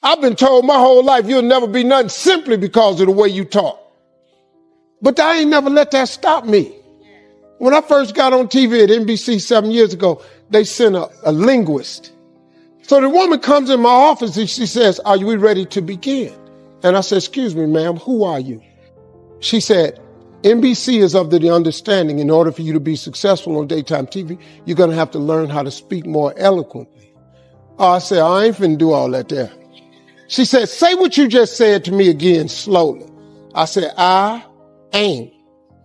I've been told my whole life you'll never be nothing simply because of the way you talk. But I ain't never let that stop me. When I first got on TV at NBC 7 years ago, they sent a linguist. So the woman comes in my office and she says, "Are you ready to begin?" And I said, "Excuse me, ma'am, who are you?" She said, "NBC is of the understanding in order for you to be successful on daytime TV, you're going to have to learn how to speak more eloquently." I said, "I ain't finna do all that there." She said, "Say what you just said to me again slowly." I said, "I ain't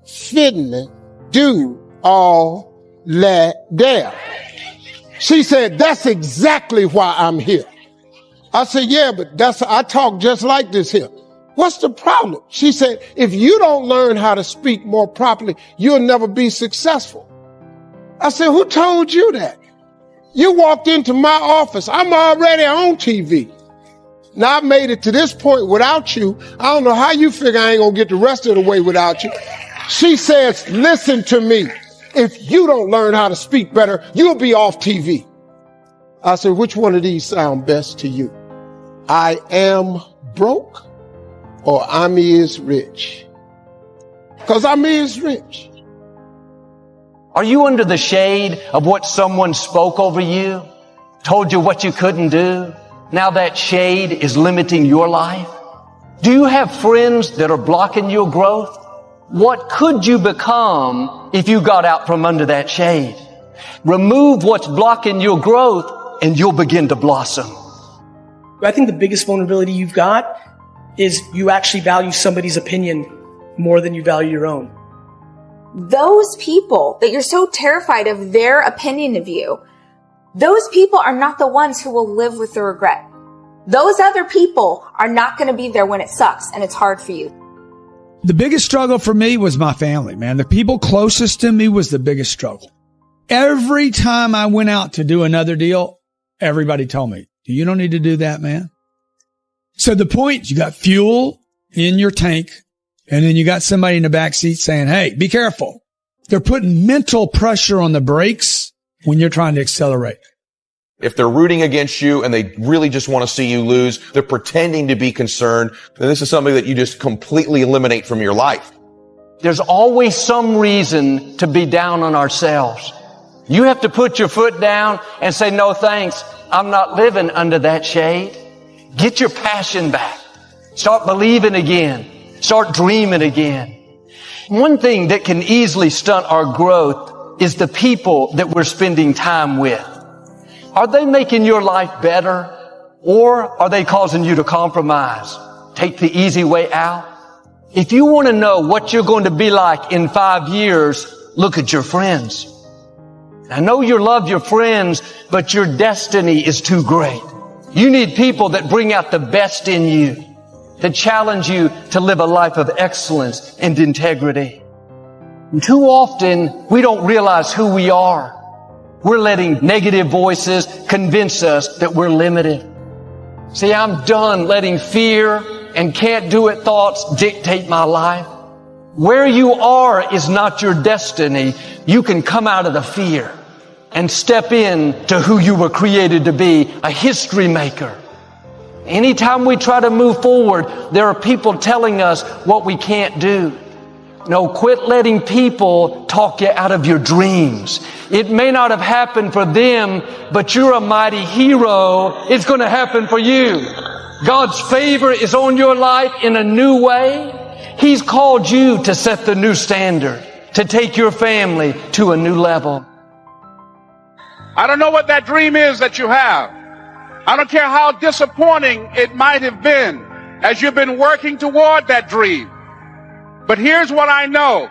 finna do all that there." She said, "That's exactly why I'm here." I said, "Yeah, but I talk just like this here. What's the problem?" She said, "If you don't learn how to speak more properly, you'll never be successful." I said, "Who told you that? You walked into my office. I'm already on TV. Now I made it to this point without you. I don't know how you figure I ain't gonna get the rest of the way without you." She says, "Listen to me. If you don't learn how to speak better, you'll be off TV." I said, "Which one of these sound best to you? I am broke or I'm is rich?" Because I'm is rich. Are you under the shade of what someone spoke over you, told you what you couldn't do? Now that shade is limiting your life? Do you have friends that are blocking your growth? What could you become if you got out from under that shade? Remove what's blocking your growth and you'll begin to blossom. I think the biggest vulnerability you've got is you actually value somebody's opinion more than you value your own. Those people that you're so terrified of their opinion of you, those people are not the ones who will live with the regret. Those other people are not going to be there when it sucks and it's hard for you. The biggest struggle for me was my family, man. The people closest to me was the biggest struggle. Every time I went out to do another deal, everybody told me, "You don't need to do that, man." So the point, you got fuel in your tank, and then you got somebody in the back seat saying, "Hey, be careful." They're putting mental pressure on the brakes when you're trying to accelerate. If they're rooting against you and they really just want to see you lose, they're pretending to be concerned, then this is something that you just completely eliminate from your life. There's always some reason to be down on ourselves. You have to put your foot down and say, "No thanks, I'm not living under that shade." Get your passion back. Start believing again. Start dreaming again. One thing that can easily stunt our growth is the people that we're spending time with. Are they making your life better, or are they causing you to compromise? Take the easy way out? If you want to know what you're going to be like in 5 years, look at your friends. I know you love your friends, but your destiny is too great. You need people that bring out the best in you, that challenge you to live a life of excellence and integrity. And too often, we don't realize who we are. We're letting negative voices convince us that we're limited. See, I'm done letting fear and can't do it thoughts dictate my life. Where you are is not your destiny. You can come out of the fear and step in to who you were created to be, a history maker. Anytime we try to move forward, there are people telling us what we can't do. No, quit letting people talk you out of your dreams. It may not have happened for them, but you're a mighty hero. It's going to happen for you. God's favor is on your life in a new way. He's called you to set the new standard, to take your family to a new level. I don't know what that dream is that you have. I don't care how disappointing it might have been as you've been working toward that dream. But here's what I know,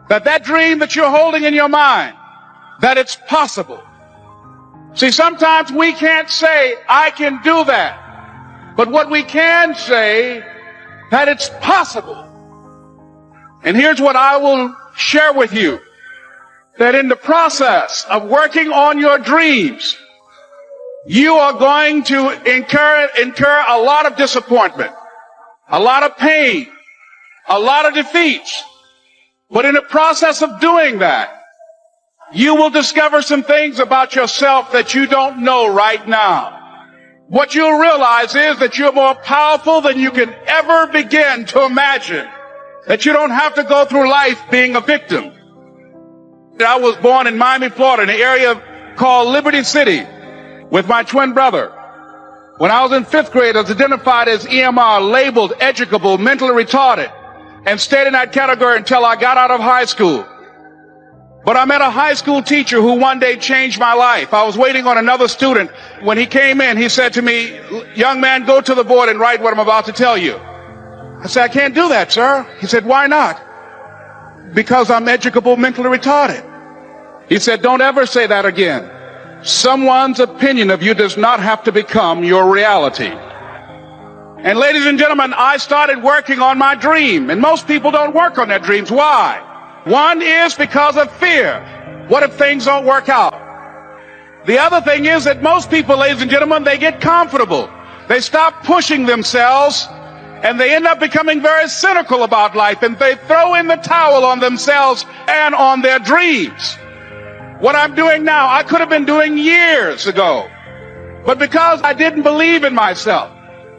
that dream that you're holding in your mind, that it's possible. See, sometimes we can't say, "I can do that." But what we can say, that it's possible. And here's what I will share with you, that in the process of working on your dreams, you are going to incur a lot of disappointment, a lot of pain, a lot of defeats. But in the process of doing that, you will discover some things about yourself that you don't know right now. what you'll realize is that you're more powerful than you can ever begin to imagine. That you don't have to go through life being a victim. I was born in Miami, Florida, in an area called Liberty City with my twin brother. When I was in 5th grade, I was identified as EMR, labeled, educable, mentally retarded, and stayed in that category until I got out of high school. But I met a high school teacher who one day changed my life. I was waiting on another student. When he came in, he said to me, "Young man, go to the board and write what I'm about to tell you." I said, "I can't do that, sir." He said, "Why not?" "Because I'm educable, mentally retarded." He said, "Don't ever say that again. Someone's opinion of you does not have to become your reality." And ladies and gentlemen, I started working on my dream. And most people don't work on their dreams. Why? One is because of fear. What if things don't work out? The other thing is that most people, ladies and gentlemen, they get comfortable. They stop pushing themselves, and they end up becoming very cynical about life, and they throw in the towel on themselves and on their dreams. What I'm doing now, I could have been doing years ago. But because I didn't believe in myself,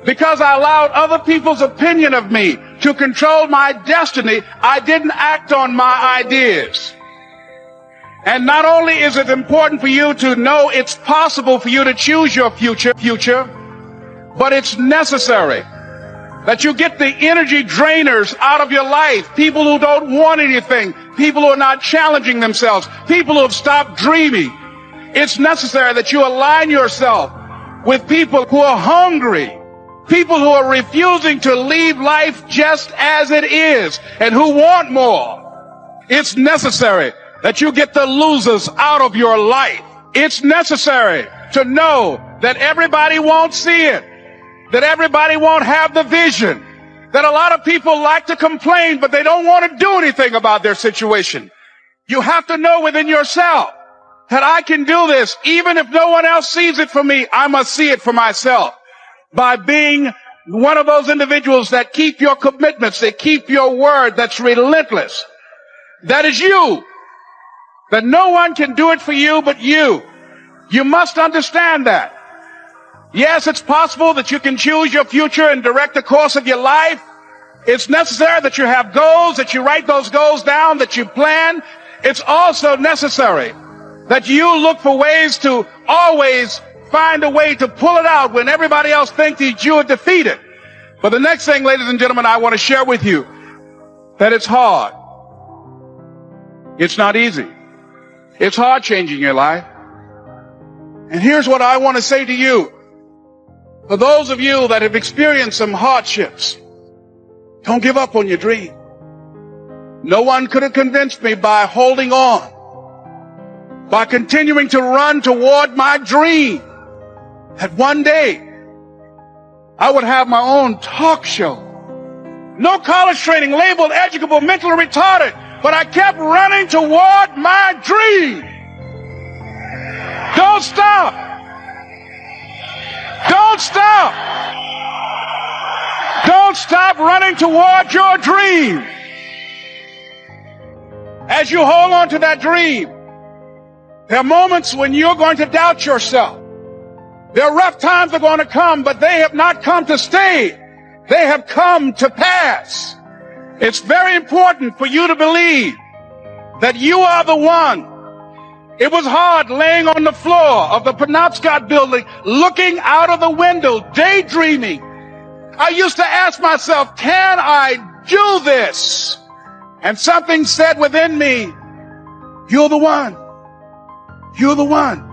because I allowed other people's opinion of me to control my destiny, I didn't act on my ideas. And not only is it important for you to know it's possible for you to choose your future, but it's necessary that you get the energy drainers out of your life. People who don't want anything, people who are not challenging themselves, people who have stopped dreaming. It's necessary that you align yourself with people who are hungry, people who are refusing to leave life just as it is and who want more. It's necessary that you get the losers out of your life. It's necessary to know that everybody won't see it, that everybody won't have the vision, that a lot of people like to complain, but they don't want to do anything about their situation. You have to know within yourself that I can do this. Even if no one else sees it for me, I must see it for myself. By being one of those individuals that keep your commitments, that keep your word, that's relentless. That is you. That no one can do it for you but you. You must understand that. Yes, it's possible that you can choose your future and direct the course of your life. It's necessary that you have goals, that you write those goals down, that you plan. It's also necessary that you look for ways to always find a way to pull it out when everybody else thinks that you are defeated. But the next thing, ladies and gentlemen, I want to share with you that it's hard. It's not easy. It's hard changing your life. And here's what I want to say to you. For those of you that have experienced some hardships, don't give up on your dream. No one could have convinced me by holding on, by continuing to run toward my dream, that one day I would have my own talk show. No college training, labeled educable, mentally retarded, but I kept running toward my dream. Don't stop. Don't stop. Don't stop running toward your dream. As you hold on to that dream, there are moments when you're going to doubt yourself. There are rough times that are going to come, but they have not come to stay. They have come to pass. It's very important for you to believe that you are the one. It was hard laying on the floor of the Penobscot building, looking out of the window, daydreaming. I used to ask myself, can I do this? And something said within me, you're the one. You're the one.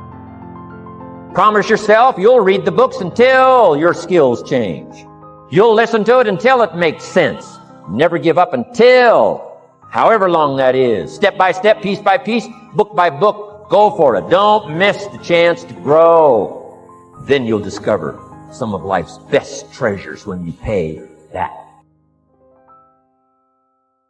Promise yourself you'll read the books until your skills change. You'll listen to it until it makes sense. Never give up until, however long that is. Step by step, piece by piece, book by book, go for it. Don't miss the chance to grow. Then you'll discover some of life's best treasures when you pay that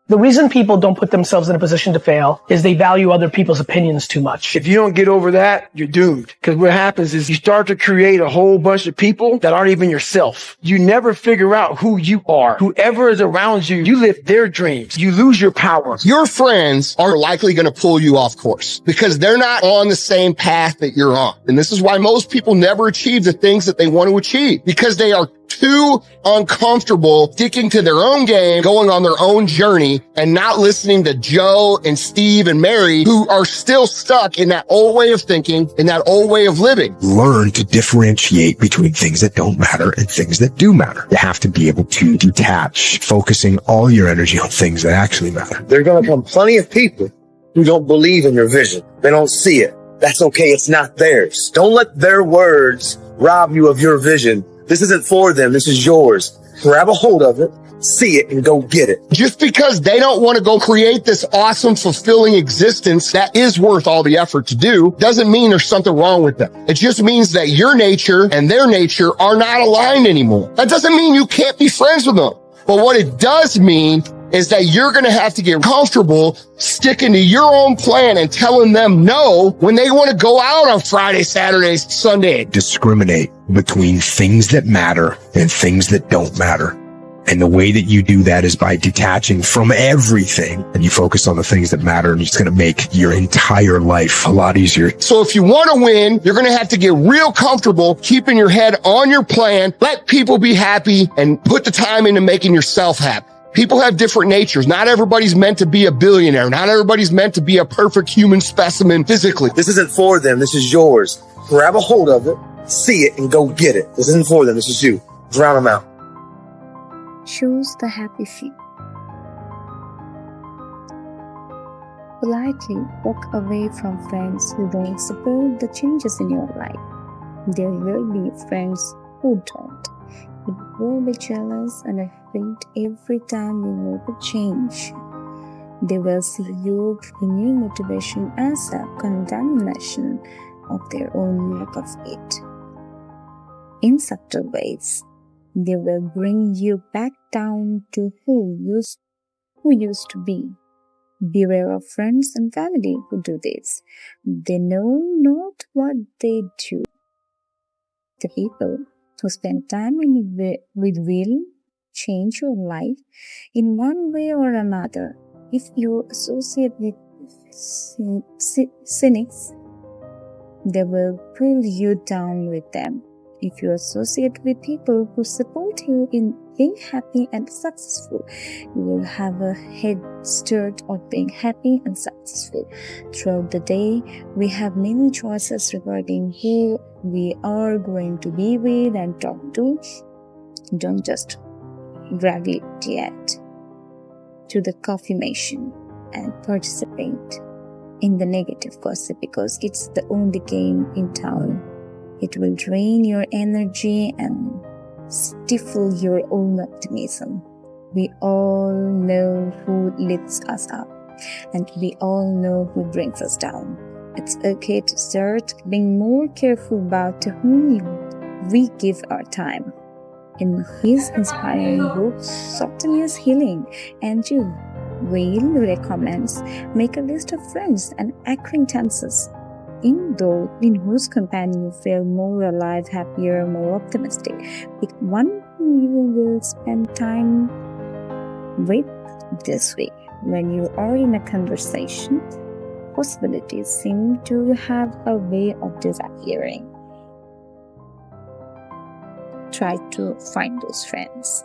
The reason people don't put themselves in a position to fail is they value other people's opinions too much. If you don't get over that, you're doomed. Because what happens is you start to create a whole bunch of people that aren't even yourself. You never figure out who you are. Whoever is around you, you live their dreams. You lose your power. Your friends are likely going to pull you off course because they're not on the same path that you're on. And this is why most people never achieve the things that they want to achieve, because they are too uncomfortable sticking to their own game, going on their own journey, and not listening to Joe and Steve and Mary, who are still stuck in that old way of thinking, in that old way of living. Learn to differentiate between things that don't matter and things that do matter. You have to be able to detach, focusing all your energy on things that actually matter. There are going to come plenty of people who don't believe in your vision. They don't see it. That's okay. It's not theirs. Don't let their words rob you of your vision. This isn't for them. This is yours. Grab a hold of it, see it, and go get it. Just because they don't want to go create this awesome, fulfilling existence that is worth all the effort to do, doesn't mean there's something wrong with them. It just means that your nature and their nature are not aligned anymore. That doesn't mean you can't be friends with them. But what it does mean is that you're going to have to get comfortable sticking to your own plan and telling them no when they want to go out on Friday, Saturday, Sunday. Discriminate between things that matter and things that don't matter. And the way that you do that is by detaching from everything, and you focus on the things that matter, and it's going to make your entire life a lot easier. So if you want to win, you're going to have to get real comfortable keeping your head on your plan, let people be happy, and put the time into making yourself happy. People have different natures. Not everybody's meant to be a billionaire. Not everybody's meant to be a perfect human specimen physically. This isn't for them. This is yours. Grab a hold of it, see it, and go get it. This isn't for them. This is you. Drown them out. Choose the happy few. Politely walk away from friends who don't support the changes in your life. There will be friends who don't. You will be jealous and afraid every time you make a change. They will see your new motivation as a condemnation of their own lack of it. In subtle ways, they will bring you back down to who used to be. Beware of friends and family who do this. They know not what they do. The people who spend time with will change your life in one way or another. If you associate with cynics, they will pull you down with them. If you associate with people who support you in being happy and successful, you will have a head start of being happy and successful. Throughout the day, we have many choices regarding who we are going to be with and talk to. Don't just gravitate to the coffee machine and participate in the negative gossip, because it's the only game in town. It will drain your energy and stifle your own optimism. We all know who lifts us up, and we all know who brings us down. It's okay to start being more careful about to whom we give our time. In his inspiring book, Spontaneous Healing, Andrew Weil recommends make a list of friends and acquaintances in whose company you feel more alive, happier, more optimistic. Pick one who you will spend time with this week. When you are in a conversation, possibilities seem to have a way of disappearing. Try to find those friends.